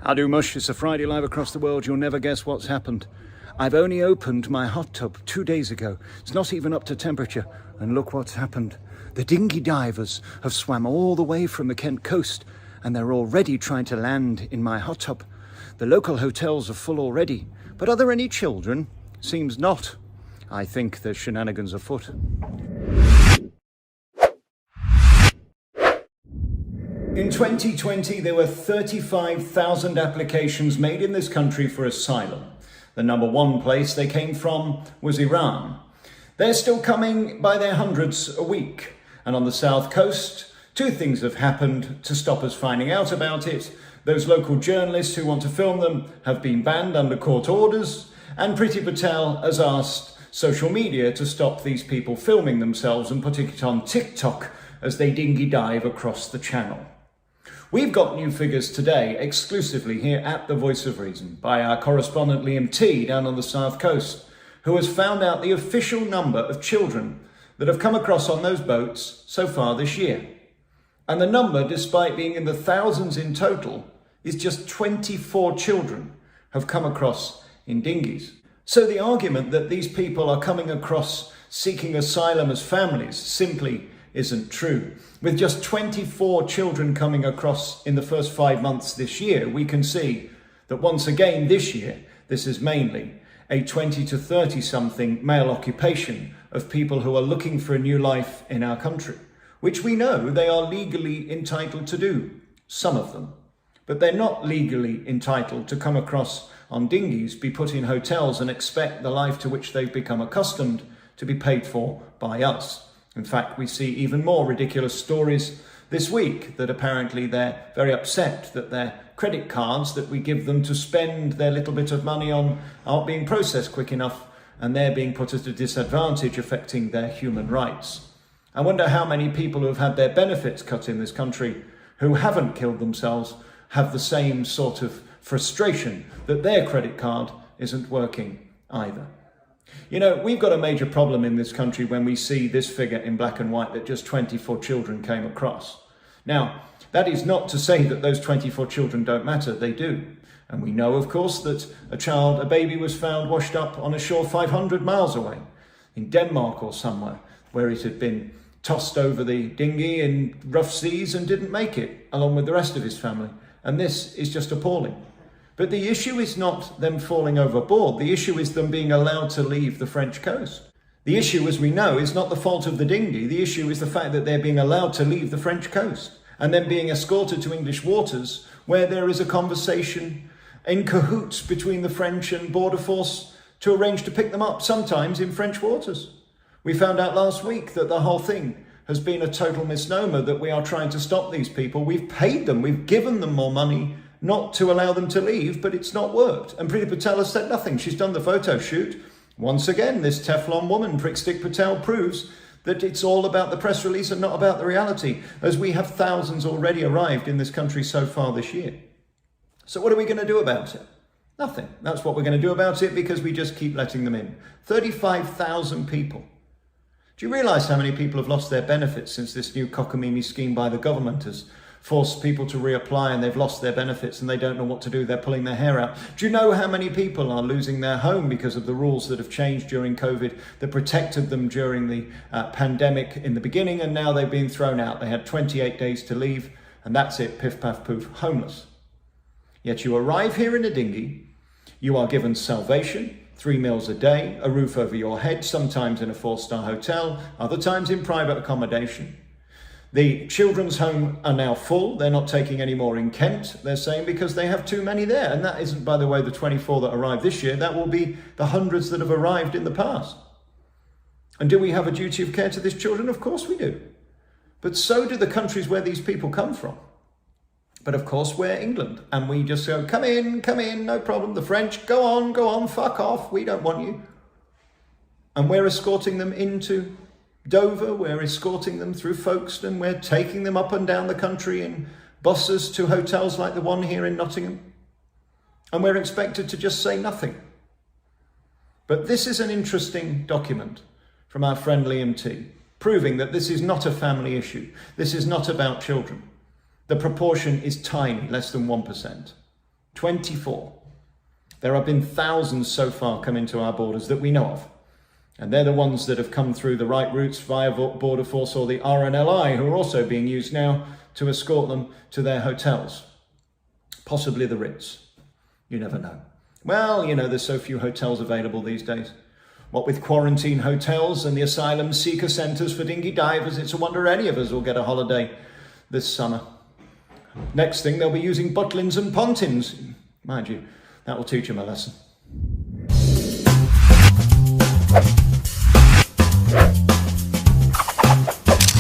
How do mush? It's a Friday live across the world. You'll never guess what's happened. I've only opened my hot tub 2 days ago. It's not even up to temperature. And look what's happened. The dinghy divers have swam all the way from the Kent coast and they're already trying to land in my hot tub. The local hotels are full already. But are there any children? Seems not. I think there's shenanigans afoot. In 2020, there were 35,000 applications made in this country for asylum. The number one place they came from was Iran. They're still coming by their hundreds a week. And on the south coast, two things have happened to stop us finding out about it. Those local journalists who want to film them have been banned under court orders, and Priti Patel has asked social media to stop these people filming themselves and putting it on TikTok as they dinghy dive across the channel. We've got new figures today exclusively here at The Voice of Reason by our correspondent Liam T down on the south coast, who has found out the official number of children that have come across on those boats so far this year. And the number, despite being in the thousands in total, is just 24 children have come across in dinghies. So the argument that these people are coming across seeking asylum as families simply isn't true. With just 24 children coming across in the first 5 months this year, we can see that once again this year, this is mainly a 20 to 30 something male occupation of people who are looking for a new life in our country, which we know they are legally entitled to do, some of them. But they're not legally entitled to come across on dinghies, be put in hotels and expect the life to which they've become accustomed to be paid for by us. In fact, we see even more ridiculous stories this week that apparently they're very upset that their credit cards that we give them to spend their little bit of money on aren't being processed quick enough, and they're being put at a disadvantage, affecting their human rights. I wonder how many people who have had their benefits cut in this country who haven't killed themselves have the same sort of frustration that their credit card isn't working either. You know, we've got a major problem in this country when we see this figure in black and white that just 24 children came across. Now, that is not to say that those 24 children don't matter, they do. And we know, of course, that a baby was found washed up on a shore 500 miles away, in Denmark or somewhere, where it had been tossed over the dinghy in rough seas and didn't make it, along with the rest of his family. And this is just appalling. But the issue is not them falling overboard. The issue is them being allowed to leave the French coast. The issue, as we know, is not the fault of the dinghy. The issue is the fact that they're being allowed to leave the French coast and then being escorted to English waters where there is a conversation in cahoots between the French and border force to arrange to pick them up, sometimes in French waters. We found out last week that the whole thing has been a total misnomer, that we are trying to stop these people. We've paid them, we've given them more money not to allow them to leave, but it's not worked. And Priti Patel has said nothing. She's done the photo shoot. Once again, this Teflon woman, Prickstick Patel, proves that it's all about the press release and not about the reality, as we have thousands already arrived in this country so far this year. So what are we going to do about it? Nothing. That's what we're going to do about it, because we just keep letting them in. 35,000 people. Do you realise how many people have lost their benefits since this new cockamamie scheme by the government has forced people to reapply, and they've lost their benefits and they don't know what to do? They're pulling their hair out. Do you know how many people are losing their home because of the rules that have changed during COVID that protected them during the pandemic in the beginning, and now they've been thrown out? They had 28 days to leave and that's it, piff paff poof, homeless. Yet you arrive here in a dinghy, you are given salvation, 3 meals a day, a roof over your head, sometimes in a 4-star hotel, other times in private accommodation. The children's home are now full. They're not taking any more in Kent, they're saying, because they have too many there. And that isn't, by the way, the 24 that arrived this year. That will be the hundreds that have arrived in the past. And do we have a duty of care to these children? Of course we do. But so do the countries where these people come from. But of course we're England, and we just go, come in, no problem. The French, go on, fuck off, we don't want you. And we're escorting them into Dover, we're escorting them through Folkestone, we're taking them up and down the country in buses to hotels like the one here in Nottingham. And we're expected to just say nothing. But this is an interesting document from our friend Liam T, proving that this is not a family issue. This is not about children. The proportion is tiny, less than 1%. 24. There have been thousands so far come into our borders that we know of. And they're the ones that have come through the right routes via Border Force or the RNLI, who are also being used now to escort them to their hotels. Possibly the Ritz. You never know. Well, you know, there's so few hotels available these days. What with quarantine hotels and the asylum seeker centres for dinghy divers, it's a wonder any of us will get a holiday this summer. Next thing, they'll be using butlins and pontins. Mind you, that will teach them a lesson.